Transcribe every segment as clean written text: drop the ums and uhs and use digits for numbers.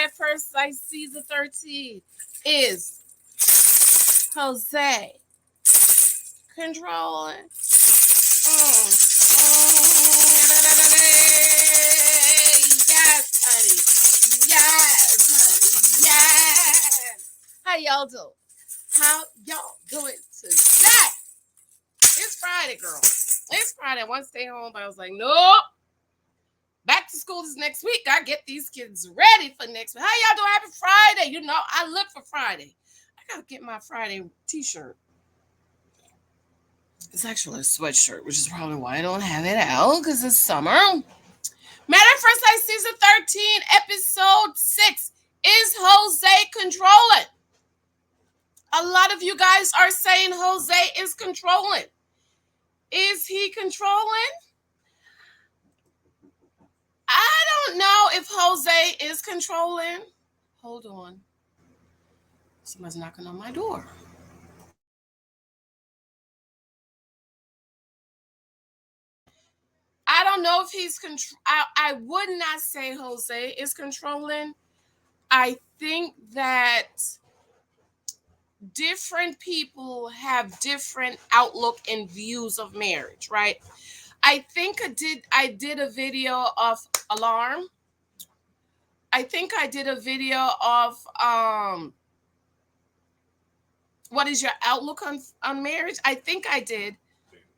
at First Sight Season 13 is Jose controlling. Yes, honey. Yes, honey. Yes. How y'all doing? How y'all doing today? It's Friday, girl. It's Friday. I want to stay home, but I was like, nope. Back to school is next week. I get these kids ready for next week. How y'all doing? Happy Friday. You know, I live for Friday. I got to get my Friday t-shirt. It's actually a sweatshirt, which is probably why I don't have it out, because it's summer. Matter of First Life Season 13, Episode 6, is Jose controlling? A lot of you guys are saying Jose is controlling. Is he controlling? I don't know if Jose is controlling. Hold on. Someone's knocking on my door. I don't know if he's I would not say Jose is controlling. I think that different people have different outlook and views of marriage, right? I think I did a video of alarm. I think I did a video of what is your outlook on marriage? I think I did.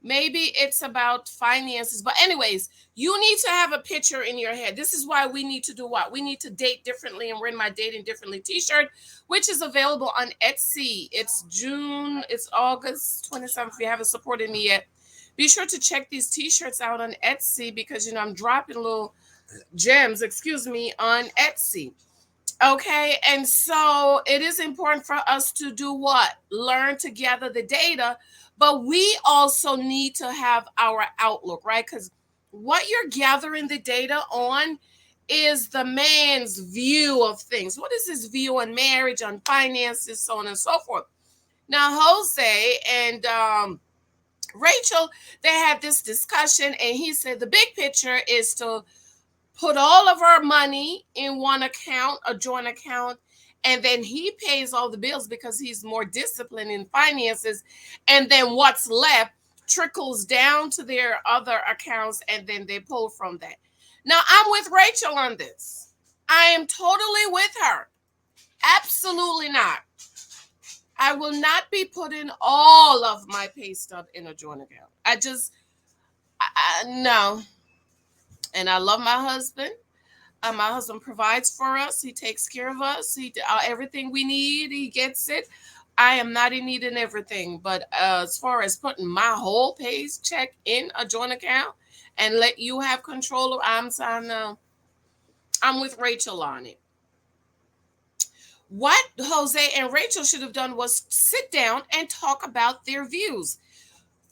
Maybe it's about finances. But anyways, you need to have a picture in your head. This is why we need to do what? We need to date differently and wear my Dating Differently t-shirt, which is available on Etsy. It's August 27th. If you haven't supported me yet, be sure to check these t-shirts out on Etsy because, I'm dropping little gems, on Etsy. Okay, and so it is important for us to do what? Learn to gather the data, but we also need to have our outlook, right? Because what you're gathering the data on is the man's view of things. What is his view on marriage, on finances, so on and so forth? Now, Jose and Rachel, they had this discussion, and he said the big picture is to put all of our money in one account, a joint account, and then he pays all the bills because he's more disciplined in finances. And then what's left trickles down to their other accounts, and then they pull from that. Now, I'm with Rachel on this. I am totally with her. Absolutely not. I will not be putting all of my pay stub in a joint account. No. And I love my husband. My husband provides for us. He takes care of us. Everything we need, he gets it. I am not in need in everything. But as far as putting my whole paycheck in a joint account and let you have control, I'm with Rachel on it. What Jose and Rachel should have done was sit down and talk about their views.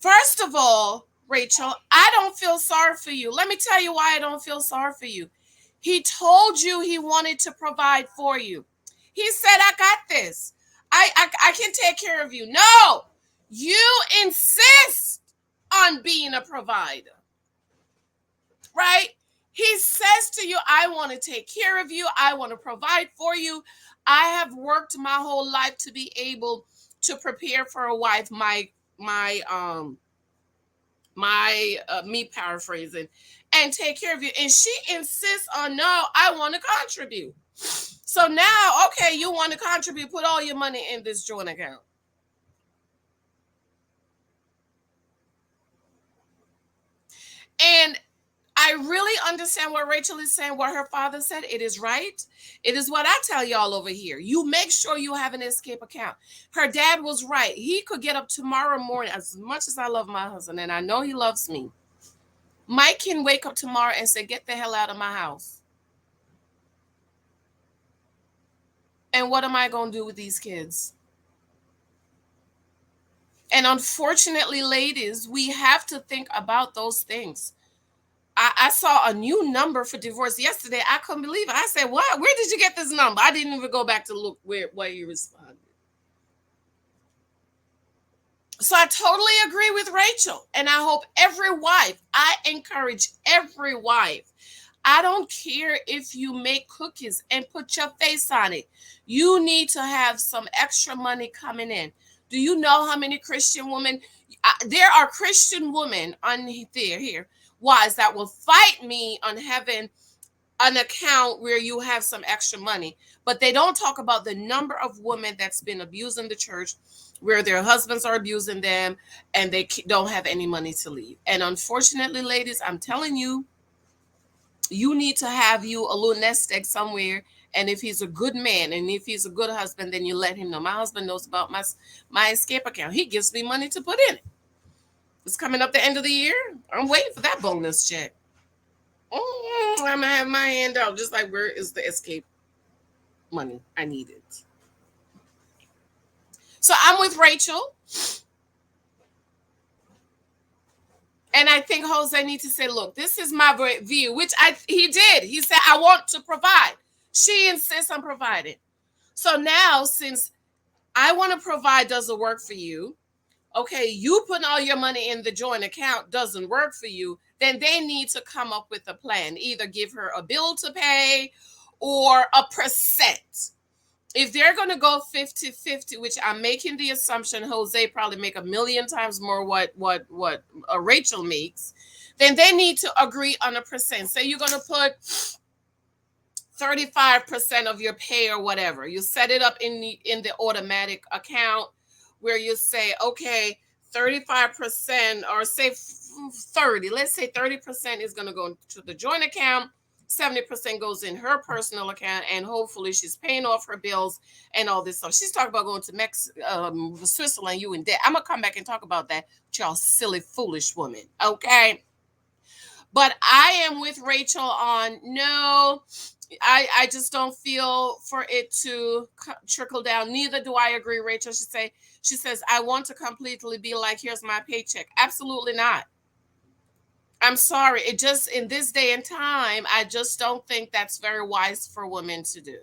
First of all, Rachel, I don't feel sorry for you. Let me tell you why I don't feel sorry for you. He told you he wanted to provide for you. He said, I got this. I can take care of you. No, you insist on being a provider, right? He says to you, I want to take care of you. I want to provide for you. I have worked my whole life to be able to prepare for a wife. Me paraphrasing, and take care of you. And she insists on, no, I want to contribute. So now, okay, you want to contribute, put all your money in this joint account. And I really understand what Rachel is saying, what her father said. It is right. It is what I tell y'all over here. You make sure you have an escape account. Her dad was right. He could get up tomorrow morning, as much as I love my husband, and I know he loves me. Mike can wake up tomorrow and say, get the hell out of my house. And what am I going to do with these kids? And unfortunately, ladies, we have to think about those things. I saw a new number for divorce yesterday. I couldn't believe it. I said, what? Where did you get this number? I didn't even go back to look where you responded. So I totally agree with Rachel. And I hope every wife, I encourage every wife. I don't care if you make cookies and put your face on it. You need to have some extra money coming in. Do you know how many Christian women? There are Christian women on here, wives that will fight me on having an account where you have some extra money, but they don't talk about the number of women that's been abusing the church, where their husbands are abusing them and they don't have any money to leave. And unfortunately, ladies, I'm telling you, you need to have you a little nest egg somewhere. And if he's a good man and if he's a good husband, then you let him know. My husband knows about my escape account. He gives me money to put in it. It's coming up the end of the year. I'm waiting for that bonus check. I'm gonna have my hand out, just like, where is the escape money? I need it. So I'm with Rachel. And I think Jose needs to say, look, this is my view, which he did. He said, I want to provide. She insists on providing. So now, since I want to provide doesn't work for you, okay, you putting all your money in the joint account doesn't work for you, then they need to come up with a plan. Either give her a bill to pay or a percent. If they're going to go 50-50, which I'm making the assumption Jose probably make 1,000,000 times more what Rachel makes, then they need to agree on a percent. Say you're going to put 35% of your pay or whatever. You set it up in the automatic account where you say, okay, 35%, or say 30. Let's say 30% is going to go to the joint account. 70% goes in her personal account, and hopefully she's paying off her bills and all this stuff. She's talking about going to Switzerland, you in debt. I'm gonna come back and talk about that, y'all silly, foolish woman. Okay. But I am with Rachel on no, I just don't feel for it to trickle down. Neither do I agree, Rachel. She says, I want to completely be like, here's my paycheck. Absolutely not. I'm sorry. It just, in this day and time, I just don't think that's very wise for women to do.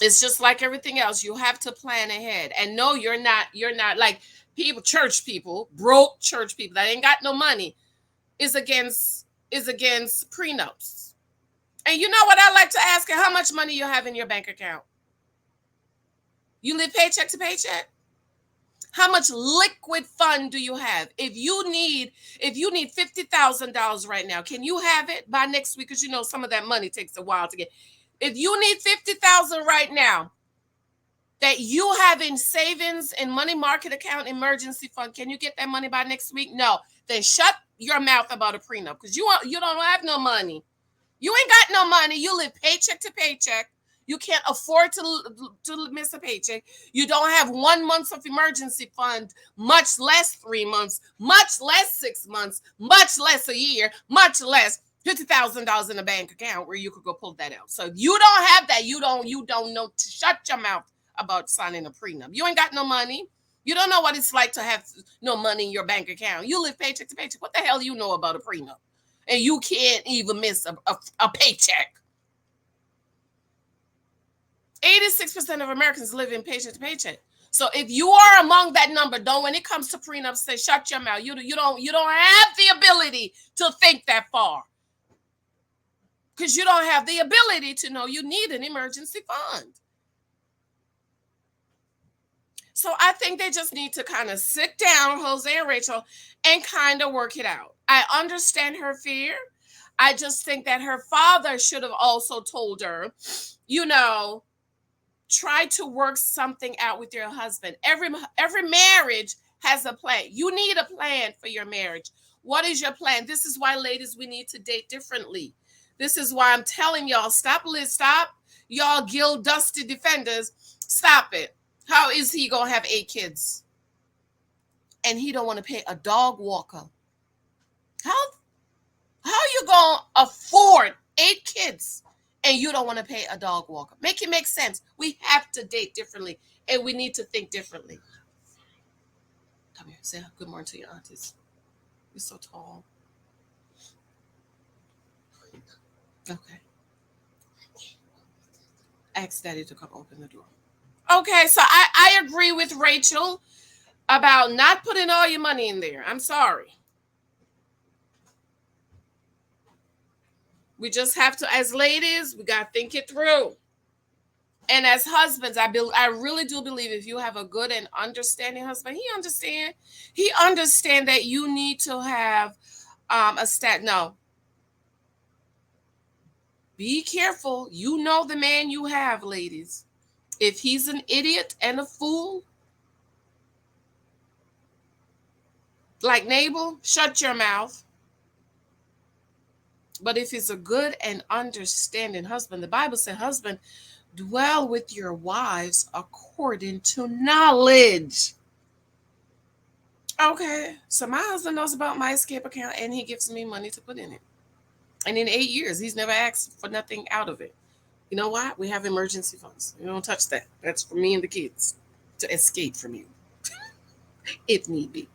It's just like everything else. You have to plan ahead. And no, you're not like church people, broke church people that ain't got no money is against prenups. And you know what I like to ask her? How much money you have in your bank account? You live paycheck to paycheck? How much liquid fund do you have? If you need $50,000 right now, can you have it by next week? Because you know some of that money takes a while to get. If you need $50,000 right now that you have in savings and money market account emergency fund, can you get that money by next week? No. Then shut your mouth about a prenup, because you don't have no money. You ain't got no money. You live paycheck to paycheck. You can't afford to miss a paycheck. You don't have 1 month of emergency fund, much less 3 months, much less 6 months, much less a year, much less $50,000 in a bank account where you could go pull that out. So if you don't have that, you don't know to shut your mouth about signing a prenup. You ain't got no money. You don't know what it's like to have no money in your bank account. You live paycheck to paycheck. What the hell do you know about a prenup? And you can't even miss a paycheck. 86% of Americans live in paycheck to paycheck. So if you are among that number, don't, when it comes to prenups, say shut your mouth. You don't have the ability to think that far, because you don't have the ability to know you need an emergency fund. So I think they just need to kind of sit down, Jose and Rachel, and kind of work it out. I understand her fear. I just think that her father should have also told her, try to work something out with your husband. Every marriage has a plan. You need a plan for your marriage. What is your plan? This is why, ladies, we need to date differently. This is why I'm telling y'all, stop, y'all guilt dusty defenders. Stop it. How is he going to have 8 kids? And he don't want to pay a dog walker. How you going to afford 8 kids and you don't want to pay a dog walker? Make it make sense. We have to date differently, and we need to think differently. Come here, say good morning to your aunties. You're so tall. Okay. Ask Daddy to come open the door. Okay, so I agree with Rachel about not putting all your money in there. I'm sorry. We just have to, as ladies, we got to think it through. And as husbands, I really do believe if you have a good and understanding husband, he understand that you need to have a stat. No, be careful. You know the man you have, ladies. If he's an idiot and a fool, like Nabal, shut your mouth. But if he's a good and understanding husband, the Bible said, husband, dwell with your wives according to knowledge. Okay, so my husband knows about my escape account and he gives me money to put in it. And in 8 years, he's never asked for nothing out of it. You know why? We have emergency funds. You don't touch that. That's for me and the kids to escape from you if need be.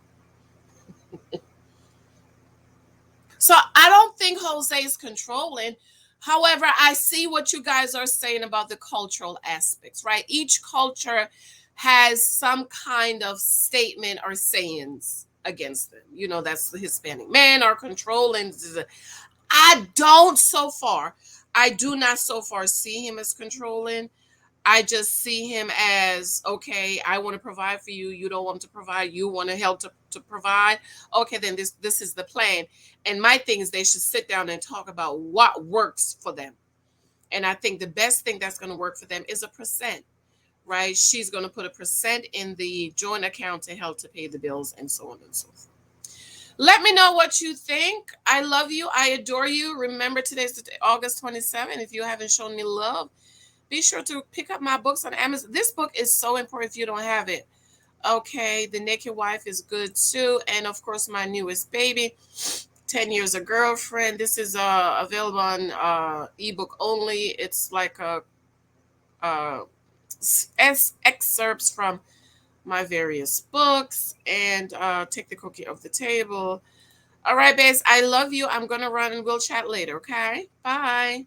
So I don't think Jose is controlling. However, I see what you guys are saying about the cultural aspects, right? Each culture has some kind of statement or sayings against them. You know, that's the Hispanic men are controlling. I don't so far. I do not so far see him as controlling. I just see him as, okay, I want to provide for you. You don't want to provide. You want to help to provide. Okay, then this is the plan. And my thing is they should sit down and talk about what works for them. And I think the best thing that's going to work for them is a percent, right? She's going to put a percent in the joint account to help to pay the bills and so on and so forth. Let me know what you think. I love you. I adore you. Remember, today's August 27th. If you haven't shown me love, be sure to pick up my books on Amazon. This book is so important if you don't have it. Okay, The Naked Wife is good too. And of course, my newest baby, 10 Years a Girlfriend. This is available on ebook only. It's like excerpts from my various books and Take the Cookie off the Table. All right, babes, I love you. I'm going to run and we'll chat later, okay? Bye.